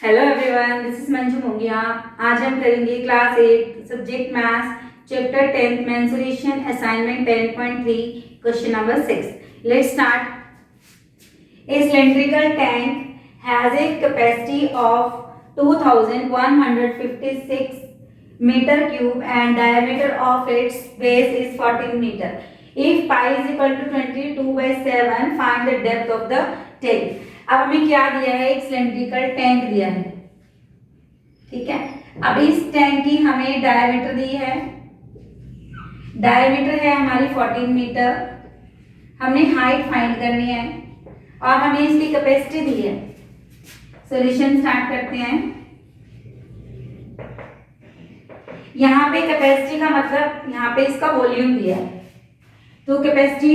Hello everyone, this is Manju Mongia. आज हम करेंगे class 8 subject maths chapter 10 mensuration assignment 10.3 question number 6। Let's start. A cylindrical tank has a capacity of 2156 meter cube and diameter of its base is 14 meter. If pi is equal to 22/7, find the depth of the tank. अब हमें क्या दिया है? एक cylindrical tank दिया है, ठीक है। अब इस टैंक की हमें डायमीटर दी है, डायमीटर है हमारी 14 मीटर। हमने हाइट फाइंड करनी है और हमें इसकी कैपेसिटी दी है। सॉल्यूशन स्टार्ट करते हैं। यहाँ पे कैपेसिटी का मतलब यहाँ पे इसका वॉल्यूम दिया है, तो कैपेसिटी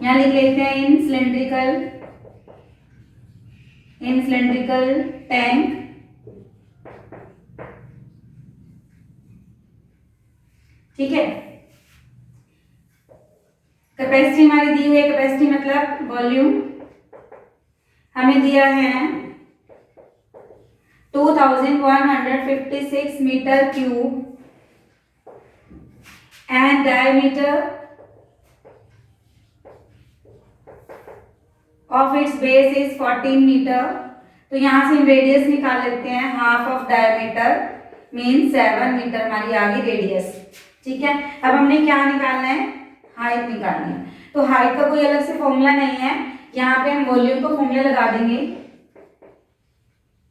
यहाँ लिख लेते हैं इन सिलेंड्रिकल टैंक, ठीक है। कैपेसिटी हमारी दी हुई है, कैपेसिटी मतलब वॉल्यूम हमें दिया है 2156 metre cube and diameter of its base is 14 metre. तो यहां से हम रेडियस निकाल लेते हैं। Half of diameter mean 7 metre हमारी आ गई रेडियस, ठीक है। अब हमने क्या निकालना है? हाइट निकालनी है। तो हाइट का कोई अलग से फॉर्मूला नहीं है, यहाँ पे हम वॉल्यूम को फॉर्मूला लगा देंगे।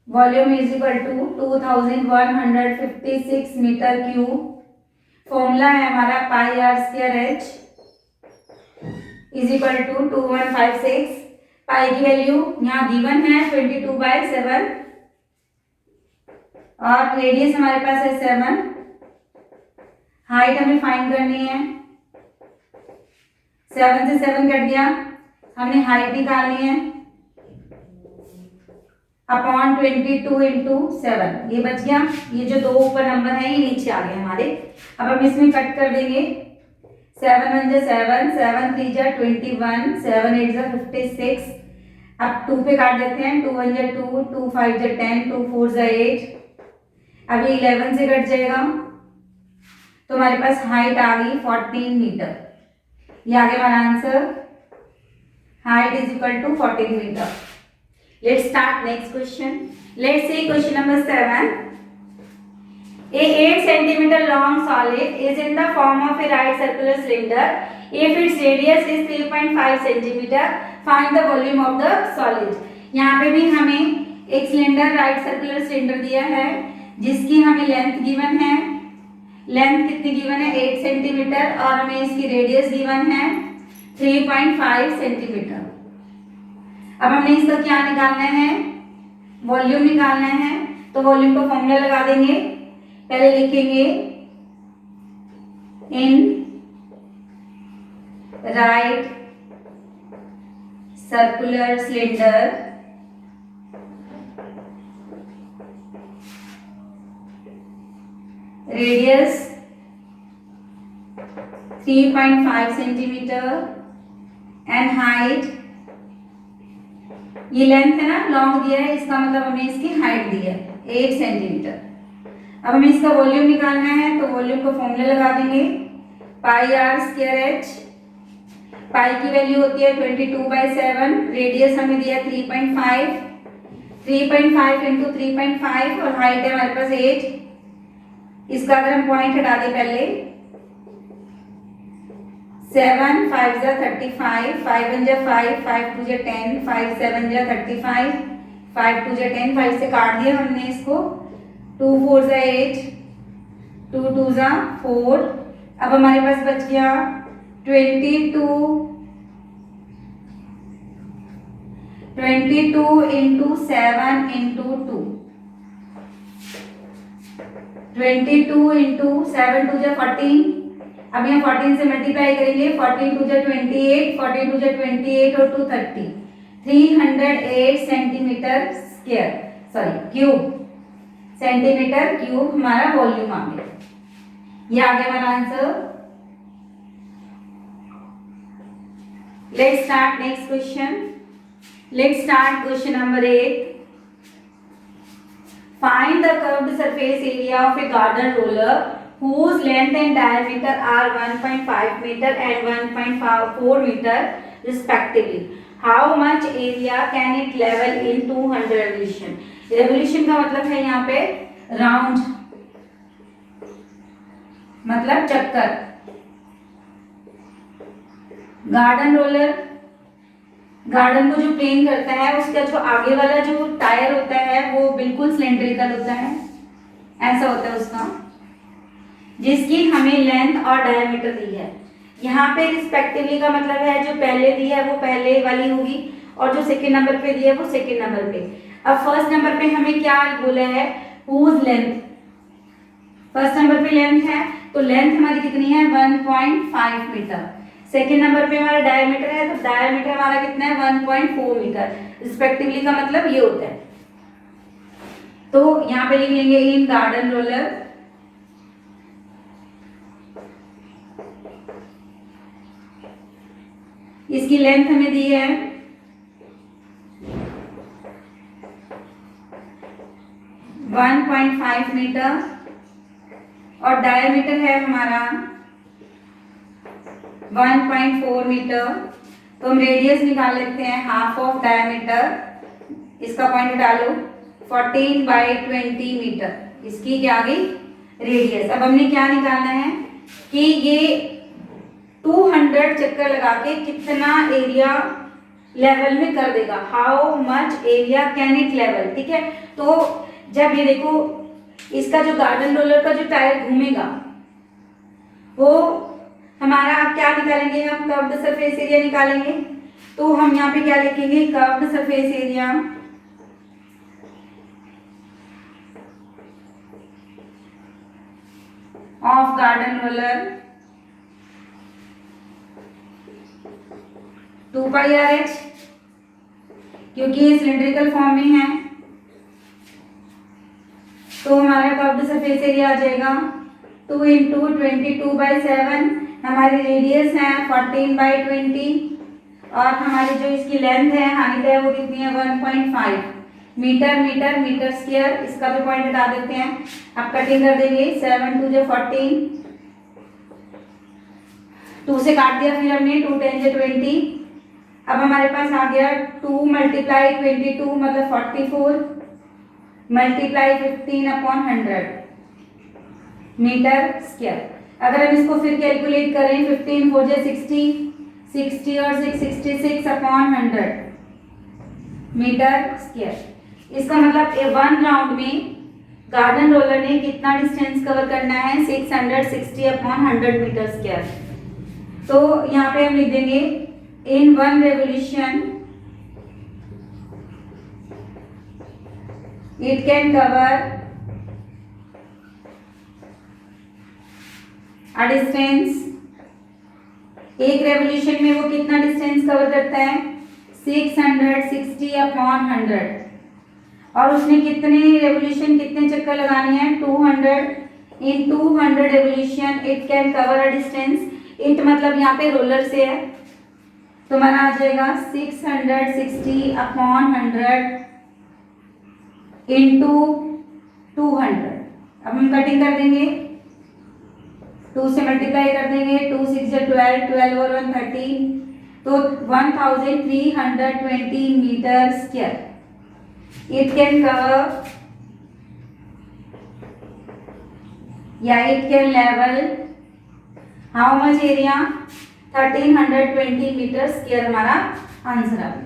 Volume is equal to 2156 metre cube. Formula है हमारा pi R square H is equal to 2156। Pi की वैल्यू यहाँ गिवन है 22/7 और रेडियस हमारे पास है 7। हाइट हमें फाइंड करनी है, 7 से 7 कट गया, हमने हाइट निकालनी है अपॉन 22 इंटू 7, ये बच गया। ये जो दो ऊपर नंबर है ये नीचे आ गए हमारे। अब हम इसमें कट कर देंगे। 7 1 जा 7, 7 3 जा 21, 7 8 जा 56। अब 2 पे काट देते हैं। 2 1 जा 2, 2 5 जा 10, 2 4 जा 8। अब ये 11 से कट जाएगा, तो हमारे पास हाइट आ गई 14 मीटर। ये आ गया हमारा answer. Height is equal to 14 metre. Let's start next question. Let's see question number 7. A 8 centimeter long solid is in the form of a right circular cylinder. If its radius is 3.5 centimeter, find the volume of the solid. यहाँ पे भी हमें एक cylinder right circular cylinder दिया है जिसकी हमें length given है। लेंथ कितनी गिवन है? 8 सेंटीमीटर और हमें इसकी रेडियस गिवन है 3.5 सेंटीमीटर। अब हमने इसका क्या निकालना है? वॉल्यूम निकालना है। तो वॉल्यूम का फॉर्मूला लगा देंगे। पहले लिखेंगे in right circular cylinder radius 3.5 centimetre and height, ये लेंथ है ना, लॉन्ग दिया है, इसका मतलब हमें इसकी हाइट दी है 8 सेंटीमीटर। अब हमें इसका वॉल्यूम निकालना है, तो वॉल्यूम को फॉर्मूला लगा देंगे पाई आर स्क्वायर एच। पाई की वैल्यू होती है 22/7, रेडियस हमें दिया 3.5, 3.5 इंटू 3.5 और हाइट है हमारे पास 8। इसका अगर हम पॉइंट हटा दें पहले, 7 5 जा 35, 5 1 जा 5, 5 2 जा 10, 5 7 जा 35, 5 2 जा 10, 5 से काट दिया हमने इसको। 2 4 जा 8, 2 2 जा 4। अब हमारे पास बच गया 22 इंटू 7 इंटू 2, 22 इंटू 7 2 जा 14। अब यहाँ 14 से मल्टीप्लाई करेंगे। 14 2 जा 28, 14 2 जा 28 और 2 30, 308 centimetre square, sorry cube, centimetre cube हमारा वॉल्यूम आ गया। ये आ गया हमारा answer. Let's start next question. Let's start question number 8. Find the curved surface area of a garden roller whose length and diameter are 1.5 meter and 1.4 meter respectively. How much area can it level in 200 revolution? Revolution का मतलब है यहाँ पे round, मतलब चक्कर। Garden roller garden को जो plane करता है उसका जो आगे वाला जो टायर होता है वो बिल्कुल सिलेंड्रिकल होता है, ऐसा होता है उसका, जिसकी हमें लेंथ और डायमीटर दी है। यहाँ पे रिस्पेक्टिवली का मतलब है जो पहले दी है वो पहले वाली होगी और जो सेकंड नंबर पे दी है वो सेकंड नंबर पे। अब फर्स्ट नंबर पे हमें क्या बोला है, हुज लेंथ। फर्स्ट नंबर पे लेंथ है तो लेंथ हमारी कितनी है 1.5 मीटर। सेकेंड नंबर पे हमारा डायमीटर है तो डायमीटर हमारा कितना है 1.4 मीटर। रिस्पेक्टिवली का मतलब ये होता है। तो यहाँ पे लिख लेंगे इन गार्डन रोलर इसकी लेंथ हमें दी है 1.5 मीटर और डायमीटर है हमारा 1.4 मीटर। तो हम रेडियस निकाल लेते हैं, हाफ ऑफ डायमीटर, इसका पॉइंट डालो 14/20 मीटर, इसकी क्या आ गई रेडियस। अब हमने क्या निकालना है कि ये 200 चक्कर लगा के कितना एरिया लेवल में कर देगा, how much area can it level. ठीक है, तो जब ये देखो इसका जो गार्डन रोलर का जो टायर घूमेगा वो हमारा क्या निकालेंगे, हम कर्व्ड सरफेस एरिया निकालेंगे। तो हम यहाँ पे क्या लिखेंगे, curved surface area of garden roller 2πRH, क्योंकि ये सिलेंड्रिकल फॉर्म में है तो हमारा कर्व्ड सरफेस एरिया आ जाएगा 2 × 22/7। हमारी रेडियस है 14/20 और हमारी जो इसकी लेंथ है हाइट है वो कितनी है 1.5 मीटर। मीटर मीटर स्क्वायर, इसका भी पॉइंट हटा देते हैं। अब कटिंग कर देंगे 7 × 2 = 14, 2 से काट दिया, फिर हमने 2 × 10 = 20। अब हमारे पास आ गया 2 × 22 मतलब 44 मल्टीप्लाई 15/100 मीटर स्क्वायर। अगर हम इसको फिर कैलकुलेट करें 15 4 × 60, 60 और 6 66/100 मीटर स्क्वायर। इसका मतलब 1 राउंड में गार्डन रोलर ने कितना डिस्टेंस कवर करना है 660/100 मीटर स्क्वायर। तो यहाँ पे हम लिख देंगे इन 1 revolution it can cover a distance, एक रेवोल्यूशन में वो कितना डिस्टेंस कवर करता है 660/100 और उसने कितने रेवोल्यूशन कितने चक्कर लगाने हैं 200। इन 200 revolution it can cover a distance, it मतलब यहाँ पे रोलर से है तो हमारा आ जाएगा 660/100 इंटू 200। अब हम कटिंग कर देंगे, 2 से मल्टीप्लाई कर देंगे, 2 × 6 = 12, 12 और 1 13, तो 1320 metre square it can cover या it can level how much area 1320 metre square हमारा आंसर आ गया।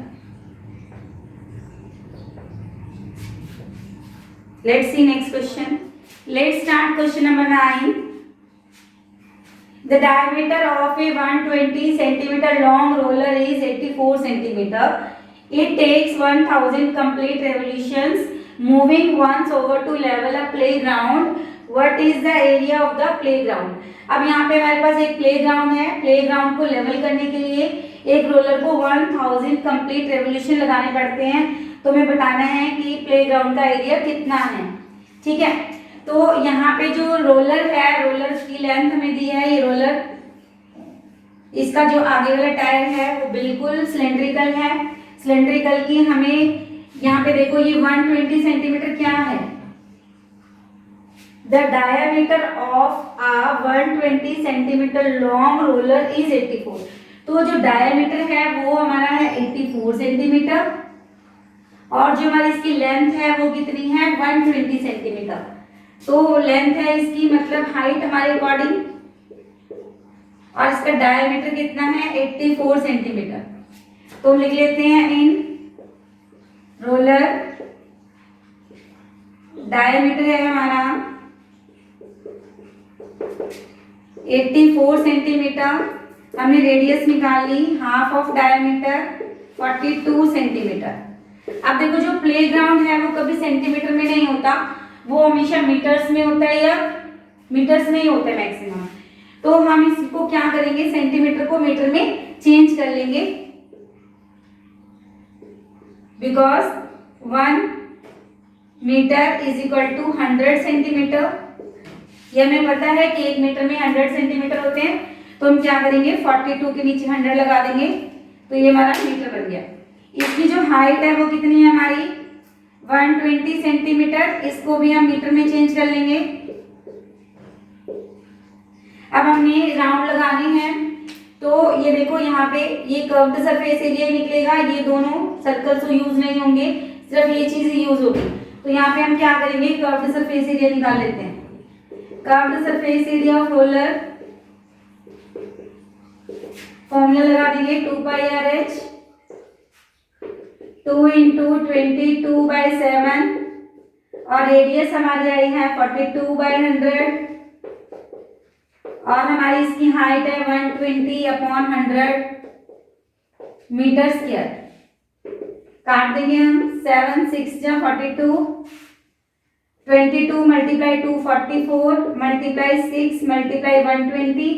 Let's see next question. Let's start question number 9. The diameter of a 120 centimeter long roller is 84 centimeter. It takes 1000 complete revolutions moving once over to level a playground. What is the area of the playground? अब यहाँ पे हमारे पास एक playground है, playground को level करने के लिए एक रोलर को 1000 कंप्लीट रेवोल्यूशन लगाने पड़ते हैं। तो हमें बताना है कि प्लेग्राउंड का एरिया कितना है। ठीक है, तो यहाँ पे जो रोलर है, रोलर की लेंथ हमें दी है, ये रोलर इसका जो आगे वाला टायर है वो बिल्कुल सिलेंड्रिकल है सिलेंड्रिकल की हमें यहाँ पे देखो ये 120 सेंटीमीटर क्या है, the diameter of a 120 centimetre long roller is 84। तो जो डायमीटर है वो हमारा है 84 सेंटीमीटर और जो हमारी इसकी लेंथ है वो कितनी है 120 सेंटीमीटर। तो लेंथ है इसकी मतलब हाइट हमारे अकॉर्डिंग और इसका डायमीटर कितना है 84 सेंटीमीटर। तो लिख लेते हैं इन रोलर डायमीटर है हमारा 84 सेंटीमीटर, हमने रेडियस निकाल ली हाफ ऑफ डायमीटर 42 सेंटीमीटर। अब देखो जो प्लेग्राउंड है वो कभी सेंटीमीटर में नहीं होता, वो हमेशा मीटर्स में होता है या मीटर्स में ही होता है मैक्सिमम। तो हम इसको क्या करेंगे, सेंटीमीटर को मीटर में चेंज कर लेंगे, because 1 metre is equal to 100 centimetre. ये हमें पता है कि 1 मीटर में 100 सेंटीमीटर होते हैं, तो हम क्या करेंगे 42 के नीचे 100 लगा देंगे, तो ये हमारा मीटर बन गया। इसकी जो हाइट है वो कितनी है हमारी 120 सेंटीमीटर, इसको भी हम मीटर में चेंज कर लेंगे। अब हमने राउंड लगानी है, तो ये देखो यहाँ पे ये कर्व्ड सरफेस एरिया निकलेगा, ये दोनों सर्कल्स तो यूज नहीं होंगे, सिर्फ ये चीज यूज होगी। तो यहाँ पे हम क्या करेंगे कर्व्ड सरफेस एरिया निकाल लेते हैं। Curved surface area of roller formula लगा देंगे 2 पाई आर एच 2 इंटू 22/7 और रेडियस हमारी आई है 42/100 और हमारी इसकी हाइट है 120/100 मीटर स्क्वायर। काट देंगे हम 7 6 जा 42, 22 मल्टीप्लाई 2 44 मल्टीप्लाई 6 मल्टीप्लाई 120।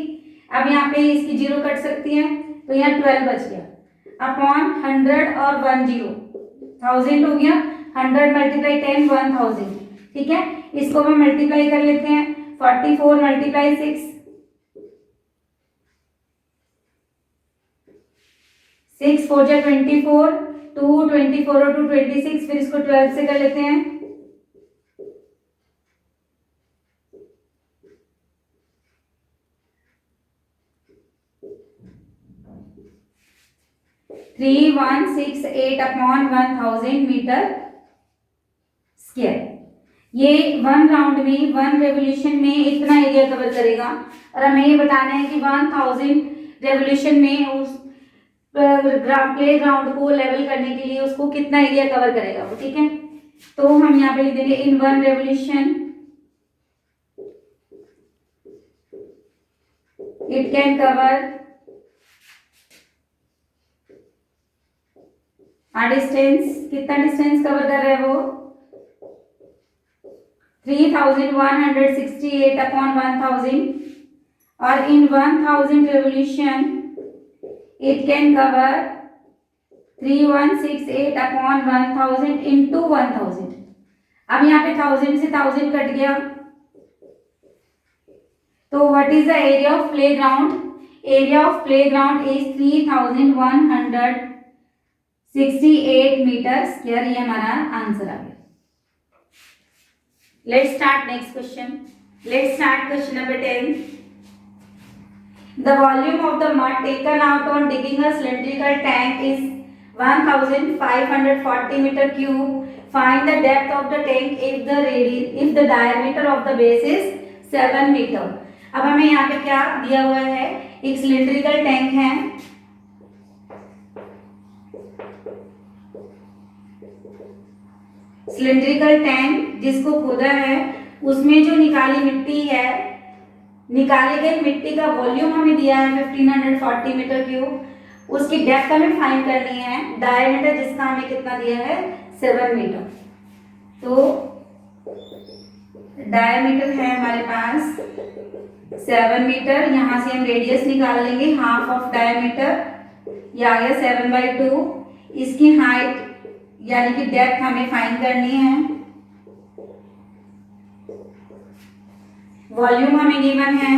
अब यहाँ पे इसकी जीरो कट सकती है तो यहाँ 12 बच गया अपॉन 100 और 10 1000 हो गया, 100 मल्टीप्लाई 10 1000। ठीक है, इसको हम मल्टीप्लाई कर लेते हैं 44 मल्टीप्लाई 6 6 4 जा 24 2 24 और 2 26, फिर इसको 12 से कर लेते हैं 3168 अपॉन 1000 मीटर स्क्वायर। ये 1 राउंड में 1 रेवोल्यूशन में इतना एरिया कवर करेगा और हमें ये बताना है कि 1000 रेवोल्यूशन में उस प्ले ग्राउंड को लेवल करने के लिए उसको कितना एरिया कवर करेगा वो। ठीक है, तो हम यहाँ पे लिख देंगे इन 1 revolution it can cover distance, कितना डिस्टेंस कवर कर रहा है वो 3168 अपॉन 1000 और इन 1000 revolution it can cover 3168 upon 1000 into 1000। अब यहाँ पे 1000 से 1000 कट गया, तो what is the area of playground? Area of playground is 3168 metre square. ये हमारा आंसर आ गया। Let's start next question. Let's start question number 10. The volume of the mud taken out on digging a cylindrical tank is 1540 meter cube. Find the depth of the tank if the diameter of the base is 7 meter. अब हमें यहाँ पे क्या दिया हुआ है, एक cylindrical tank है, सिलेंड्रिकल टैंक जिसको खोदा है उसमें जो निकाली मिट्टी है, निकाले गए मिट्टी का वॉल्यूम हमें दिया है 1540 मीटर क्यूब, उसकी डेप्थ हमें फाइंड करनी है, डायमीटर जिसका हमें कितना दिया है 7 मीटर। तो डायमीटर है हमारे पास 7 मीटर, यहाँ से हम रेडियस निकाल लेंगे हाफ ऑफ डायमीटर, ये आ गया 7/2। इसकी हाइट यानी कि डेप्थ हमें फाइंड करनी है, वॉल्यूम हमें गिवन है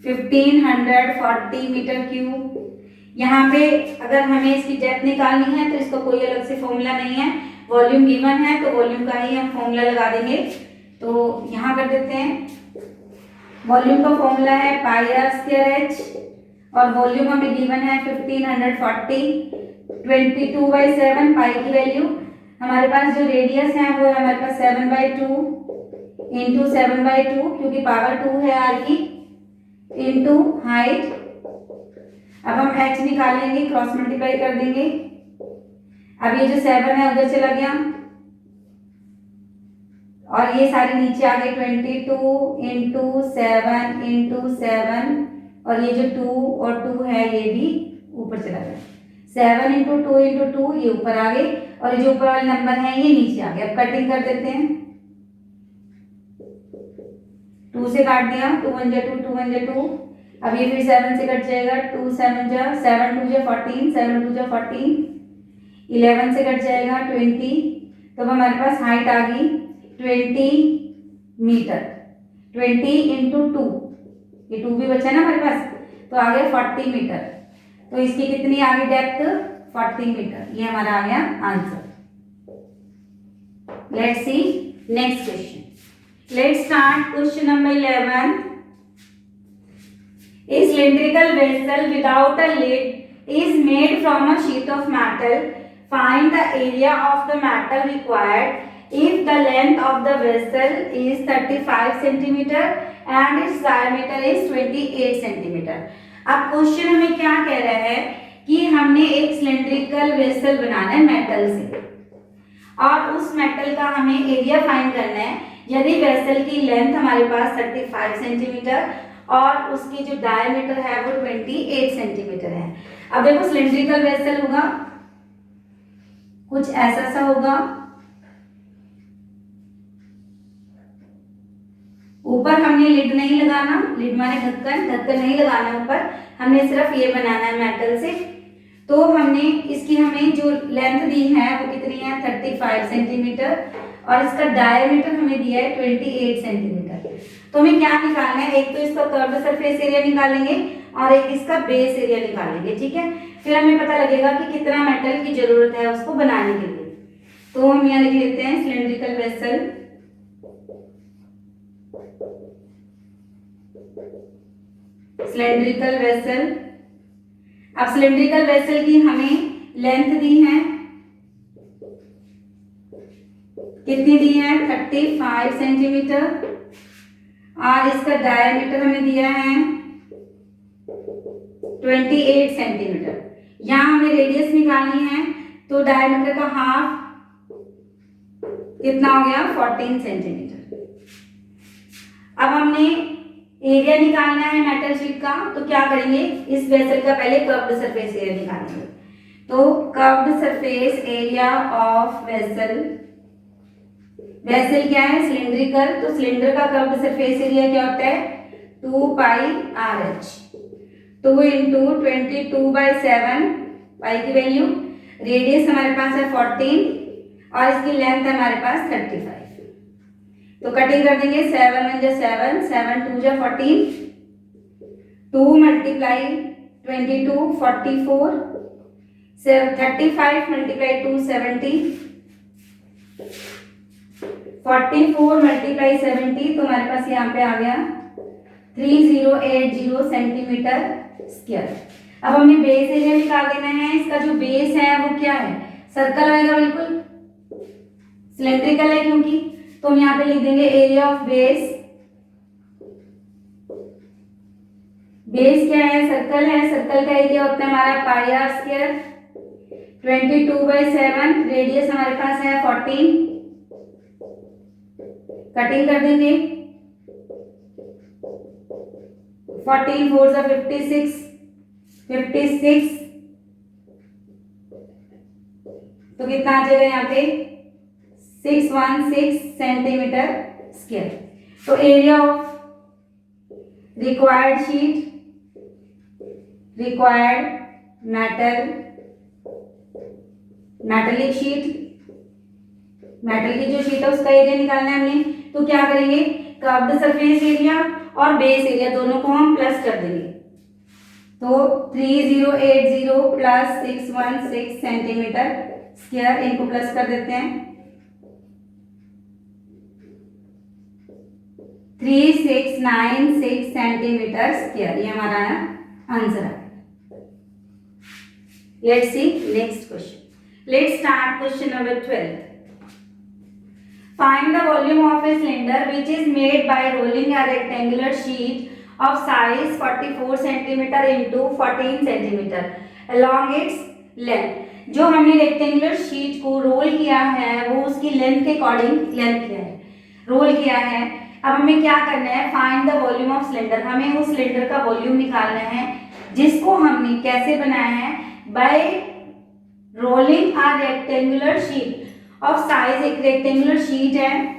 1540 मीटर क्यूब, यहाँ पे अगर हमें इसकी डेप्थ निकालनी है तो इसका कोई अलग से फॉर्मूला नहीं है, वॉल्यूम गिवन है तो वॉल्यूम का ही हम फॉर्मूला लगा देंगे। तो यहाँ कर देते हैं, वॉल्यूम का फॉर्मूला है πr²h और वॉल्यूम हमें गिवन है 1540, 22/7 पाई की वैल्यू। हमारे पास जो रेडियस है वो हमारे पास 7/2 इंटू 7/2 क्योंकि पावर 2 है आर की, इंटू हाइट। अब हम h निकालेंगे, क्रॉस मल्टीप्लाई कर देंगे। अब ये जो 7 है उधर चला गया और ये सारे नीचे आ गए, 22 इंटू 7 इंटू 7 और ये जो 2 और 2 है ये भी ऊपर चला गया। 7 इंटू 2 इंटू 2 ये ऊपर आ गए और ये जो ऊपर वाले नंबर है ये नीचे आ गए। अब कटिंग कर देते हैं, 2 से काट दिया, 2 1 जा 2, 2 1 जा 2। अब ये फिर 7 से कट जाएगा, 2 7 जा 7 2 जा 14, 7 2 जा 14, 11 से कट जाएगा 20। तो हमारे पास हाइट आ गई 20 मीटर, 20 इंटू 2, ये 2 भी बचा ना हमारे पास, तो आ गया 40 मीटर। तो इसकी कितनी आ गई डेप्थ, 40 मीटर। ये हमारा आ गया answer. Let's see next question. Let's start question number 11। A cylindrical vessel without a lid is made from a sheet of metal. Find the area of the metal required if the length of the vessel is 35 centimeter and its diameter is 28 centimeter. अब question हमें क्या कह रहा है कि हमने एक cylindrical vessel बनाना है मेटल से और उस मेटल का हमें एरिया फाइंड करना है। यदि वेसल की लेंथ हमारे पास 35 सेंटीमीटर और उसकी जो डायमीटर है वो 28 सेंटीमीटर है। अब देखो सिलेंड्रिकल वेसल होगा कुछ ऐसा सा होगा, ऊपर हमने लिड नहीं लगाना, लिड माने ढक्कन, ढक्कन नहीं लगाना ऊपर, हमने सिर्फ ये बनाना है मेटल से। तो हमने इसकी हमें जो लेंथ दी है वो कितनी है 35 सेंटीमीटर और इसका डायमीटर हमें दिया है 28 सेंटीमीटर। तो हमें क्या निकालना है, एक तो इसका कर्व सरफेस एरिया निकालेंगे और एक इसका बेस एरिया निकालेंगे, ठीक है। फिर हमें पता लगेगा कि कितना मेटल की जरूरत है उसको बनाने के लिए। तो हम यहाँ लिख लेते हैं सिलेंड्रिकल वेसल, सिलेंड्रिकल वेसल। अब सिलेंड्रिकल वेसल की हमें लेंथ दी है, कितनी दी है 35 सेंटीमीटर और इसका डायमीटर हमें दिया है 28 सेंटीमीटर। यहाँ हमें रेडियस निकालनी है तो डायमीटर का हाफ कितना हो गया 14 सेंटीमीटर। अब हमने एरिया निकालना है मेटल शीट का, तो क्या करेंगे, इस वेसल का पहले कर्व्ड सरफेस एरिया निकालेंगे। तो curved surface area of vessel, vessel क्या है सिलेंड्रिकल, तो सिलेंडर का कर्व्ड सरफेस एरिया क्या होता है 2πRh, 2 इंटू 22/7 पाई की वैल्यू, रेडियस हमारे पास है 14 और इसकी लेंथ है हमारे पास 35। तो कटिंग कर देंगे, 7 1 जा 7, 7 2 जा 14, 2 मल्टीप्लाई 22 44, 35 मल्टीप्लाई 2 70, 44 मल्टीप्लाई 70, तो हमारे पास यहाँ पे आ गया 3080 सेंटीमीटर स्क्वायर। अब हमें बेस एरिया निकाल देना है। इसका जो बेस है वो क्या है, सर्कल आएगा, बिल्कुल सिलेंड्रिकल है क्योंकि, तो हम यहाँ पे लिख देंगे एरिया ऑफ बेस। बेस क्या है, सर्कल है, सर्कल का एरिया होता है हमारा πr², 22/7, रेडियस हमारे पास है 14। कटिंग कर देंगे, 14 4 जा 56, 56, तो कितना आ जाएगा यहाँ पे 616 सेंटीमीटर स्क्वायर। तो area of required sheet, required metallic sheet, metal की जो शीट है उसका एरिया निकालना है हमने। तो क्या करेंगे, कर्व्ड सरफेस एरिया और बेस एरिया दोनों को हम प्लस कर देंगे। तो 3080 प्लस 616 सेंटीमीटर स्क्वायर, इनको प्लस कर देते हैं, 3696 सेंटीमीटर स्क्वायर, ये हमारा आंसर है। Let's see next question. Let's start question number 12। Find the volume of a cylinder which is made by rolling a rectangular sheet of size 44 centimetre into 14 centimetre along its length. जो हमने rectangular sheet को role किया है वो उसकी length के according length क्या है, रोल किया है। अब हमें क्या करना है, find the volume of cylinder, हमें उस सिलेंडर का वॉल्यूम निकालना है जिसको हमने कैसे बनाया है, bye rolling a rectangular sheet of size, एक रेक्टेंगुलर शीट है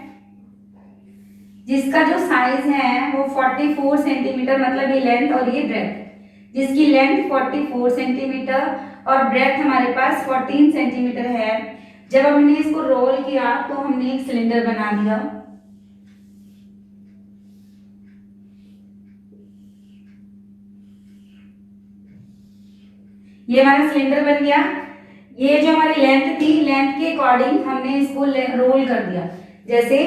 जिसका जो साइज है वो 44 सेंटीमीटर, मतलब ये लेंथ और ये ब्रेथ, जिसकी लेंथ 44 सेंटीमीटर और ब्रेथ हमारे पास 14 सेंटीमीटर है। जब हमने इसको रोल किया तो हमने एक सिलेंडर बना दिया। ये हमारा सिलेंडर बन गया। ये जो हमारी लेंथ थी, लेंथ के अकॉर्डिंग हमने इसको रोल कर दिया। जैसे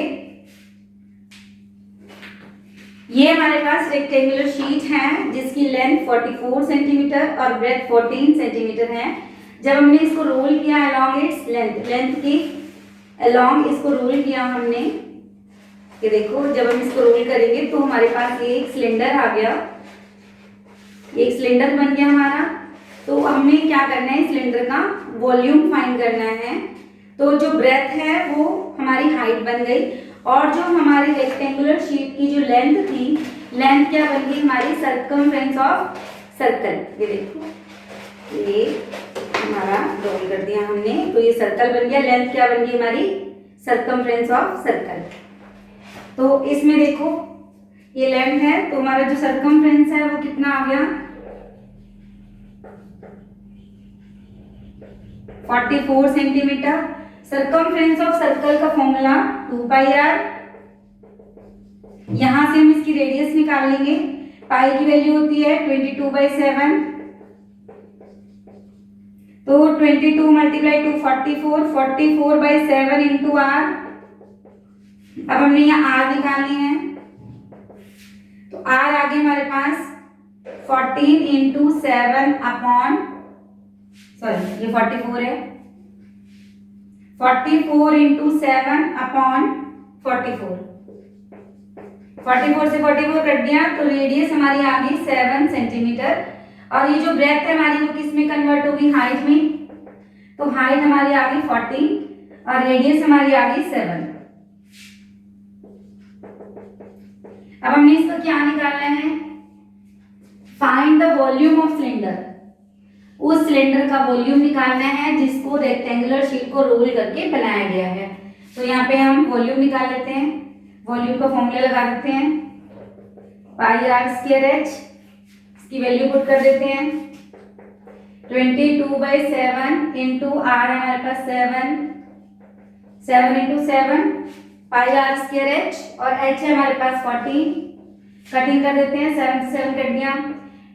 ये हमारे पास रेक्टेंगुलर शीट है जिसकी लेंथ 44 सेंटीमीटर और ब्रेथ 14 सेंटीमीटर है। जब हमने इसको रोल किया अलोंग इट्स लेंथ, लेंथ की अलोंग इसको रोल किया हमने, ये देखो जब हम इसको रोल करेंगे तो हमारे पास ये एक सिलेंडर आ गया, एक सिलेंडर बन गया हमारा। तो हमें क्या करना है, सिलेंडर का वॉल्यूम फाइंड करना है। तो जो ब्रेथ है वो हमारी हाइट बन गई और जो हमारी रेक्टेंगुलर शीट की जो लेंथ थी, लेंथ क्या बन गई हमारी, सर्कमफ्रेंस ऑफ सर्कल। ये देखो ये हमारा रोल कर दिया हमने तो ये सर्कल बन गया। लेंथ क्या बन गई हमारी, सर्कमफ्रेंस ऑफ सर्कल। तो इसमें देखो ये लेंथ है तो हमारा जो सर्कमफ्रेंस है वो कितना आ गया, 44 सेंटीमीटर। सर्कमफ्रेंस ऑफ सर्कल का फॉर्मूला 2πr। यहां से हम इसकी रेडियस निकाल लेंगे। पाई की वैल्यू होती है 22/7, तो 22 मल्टीप्लाई टू 44, 44/7 इंटू r। अब हमने यहाँ r निकालनी है तो r आगे हमारे पास 14 इंटू 7 अपॉन, सॉरी ये 44 है, 44 इंटू 7 अपॉन 44, 44 से 44 कट दिया तो रेडियस हमारी आ गई 7 सेंटीमीटर। और ये जो ब्रेथ है हमारी वो किस में कन्वर्ट होगी, हाइट में। तो हाइट हमारी आ गई 14 और रेडियस हमारी आ गई 7। अब हमने इसको क्या निकालना है, find the volume of cylinder. उस सिलेंडर का वॉल्यूम निकालना है जिसको रेक्टेंगुलर शीट को रोल करके बनाया गया है। तो यहाँ पे हम वॉल्यूम निकाल लेते हैं, वॉल्यूम का फॉर्मूला लगा देते हैं, πr²h, इसकी वैल्यू पुट कर देते हैं 22/7 इंटू r हमारे पास 7 इंटू 7 πr²h और h है हमारे पास 14। कटिंग कर देते हैं, 7 से 7 कट गया,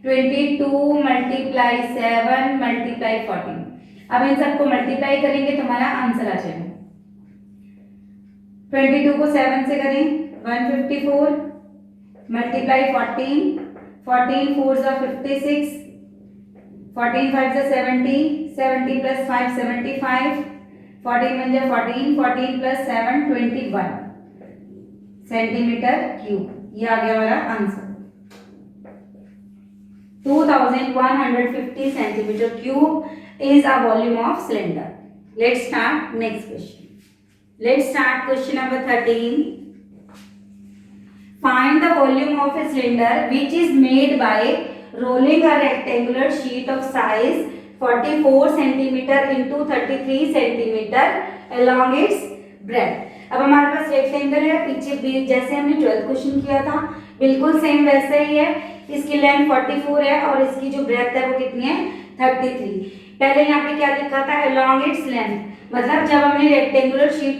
22 मल्टीप्लाई 7 मल्टीप्लाई 14। अब इन सबको मल्टीप्लाई करेंगे तो हमारा आंसर आ जाएगा। 22 को 7 से करें 154 मल्टीप्लाई 14, 14 4 सा 56, 14 5 सा 70, 70 प्लस 5 75, 14 बन जाए 14, 14 प्लस 7 21 सेंटीमीटर क्यूब। ये आ गया हमारा answer 2150 centimeter cube is a volume of cylinder. Let's start next question. Let's start question number 13. Find the volume of a cylinder which is made by rolling a rectangular sheet of size 44 centimeter into 33 centimeter along its breadth. अब हमारे पास rectangle है, पीछे जैसे हमने 12th question किया था बिल्कुल same वैसे ही है। इसकी लेंथ 44 है और इसकी जो ब्रेथ है वो कितनी है 33। पहले यहाँ पे क्या लिखा था, along its length, मतलब जब हमने रेक्टेंगुलर शीट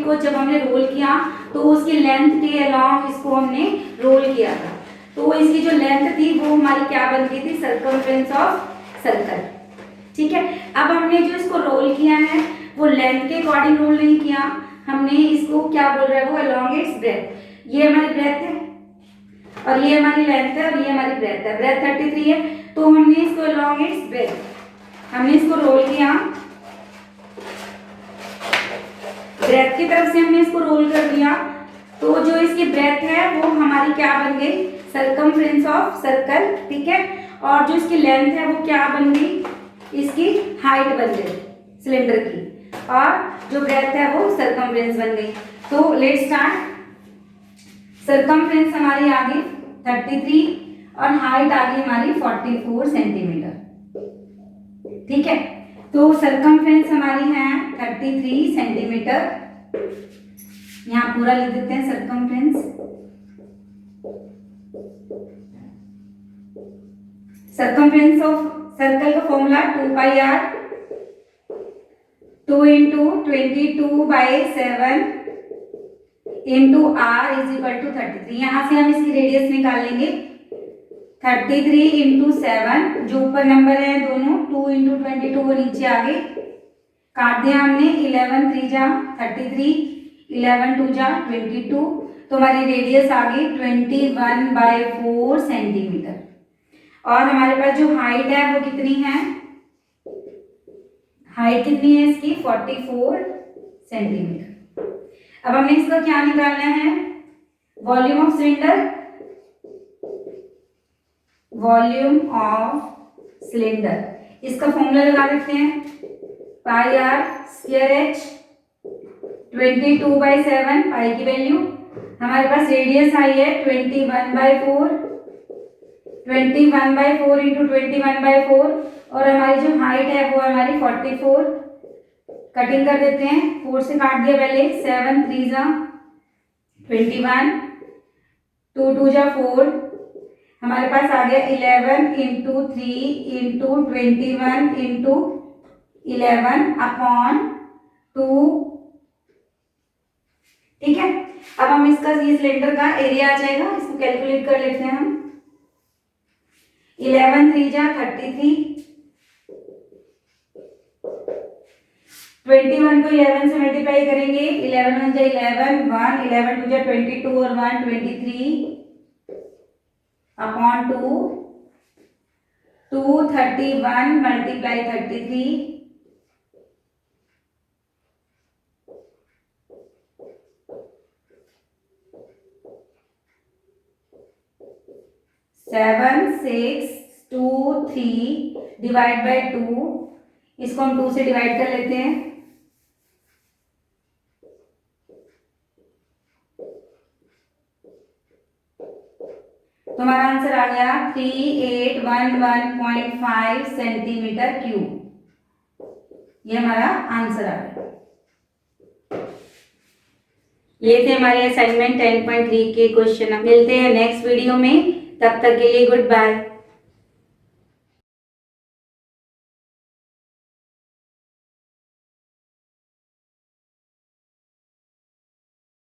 को जब हमने रोल किया तो उसकी लेंथ के along इसको हमने रोल किया था। तो इसकी जो लेंथ थी वो हमारी क्या बन गई थी, सर्कमफ्रेंस ऑफ सर्कल। ठीक है, अब हमने जो इसको रोल किया है वो लेंथ के अकॉर्डिंग रोल नहीं किया, हमने इसको क्या बोल रहा है वो अलोंग इट्स ब्रेथ। ये हमारी ब्रेथ है और ये हमारी लेंथ है और ये हमारी ब्रेथ है, ब्रेथ 33 है, तो हमने इसको अलोंग इट्स ब्रेथ हमने इसको रोल किया, ब्रेथ की तरफ से हमने इसको रोल कर दिया, तो जो इसकी ब्रेथ है वो हमारी क्या बन गई, सर्कमफ्रेंस ऑफ सर्कल। ठीक है, और जो इसकी लेंथ है वो क्या बन गई, इसकी हाइट बन गई सिलेंडर की, और जो ब्रेथ है वो सर्कमफ्रेंस बन गई। तो लेट्स स्टार्ट। सर्कमफ्रेंस हमारी आ गई 33 और हाइट आ गई हमारी 44 सेंटीमीटर। ठीक है, तो सर्कमफ्रेंस हमारी है 33 सेंटीमीटर, यहाँ पूरा लिख देते हैं सर्कमफ्रेंस। सर्कमफ्रेंस ऑफ सर्कल का formula 2πr, 2 × 22/7 into r is equal to 33। यहां से हम इसकी रेडियस निकाल लेंगे, 33 × 7, जो ऊपर नंबर है दोनों 2 × 22 वो नीचे आ गए, काट दिया हमने, 11 3 जा 33, 11 2 जा 22, तो हमारी रेडियस आ गई 21/4 सेंटीमीटर। और हमारे पास जो हाइट है वो कितनी है, हाइट कितनी है इसकी 44 सेंटीमीटर। अब हमने इसका क्या निकालना है, volume of cylinder, volume of cylinder, इसका फॉर्मूला लगा देते हैं, πr²h 22/7 पाई की वैल्यू, हमारे पास रेडियस आई है 21/4 × 21/4, और हमारी जो हाइट है वो हमारी 44, कटिंग कर देते हैं, 4 से काट दिया पहले, 7 3 जा 21, 2 2 जा 4, हमारे पास आ गया 11 × 3 × 21 × 11/2। ठीक है, अब हम इसका ये सिलेंडर का एरिया आ जाएगा, इसको कैलकुलेट कर लेते हैं हम। 11 3 जा 33, 21 को 11 से मल्टीप्लाई करेंगे, 11 1 जा 11, 1 11 2 जा 22 और 1 23/2, 231 मल्टीप्लाई 33, 7 6 2 3 डिवाइड बाय 2, इसको हम 2 से डिवाइड कर लेते हैं, तो हमारा आंसर आ गया 3811.5 सेंटीमीटर क्यूब, ये हमारा आंसर आ गया। ये थे हमारे असाइनमेंट 10.3 के क्वेश्चन। मिलते हैं नेक्स्ट वीडियो में, तब तक के लिए गुड बाय।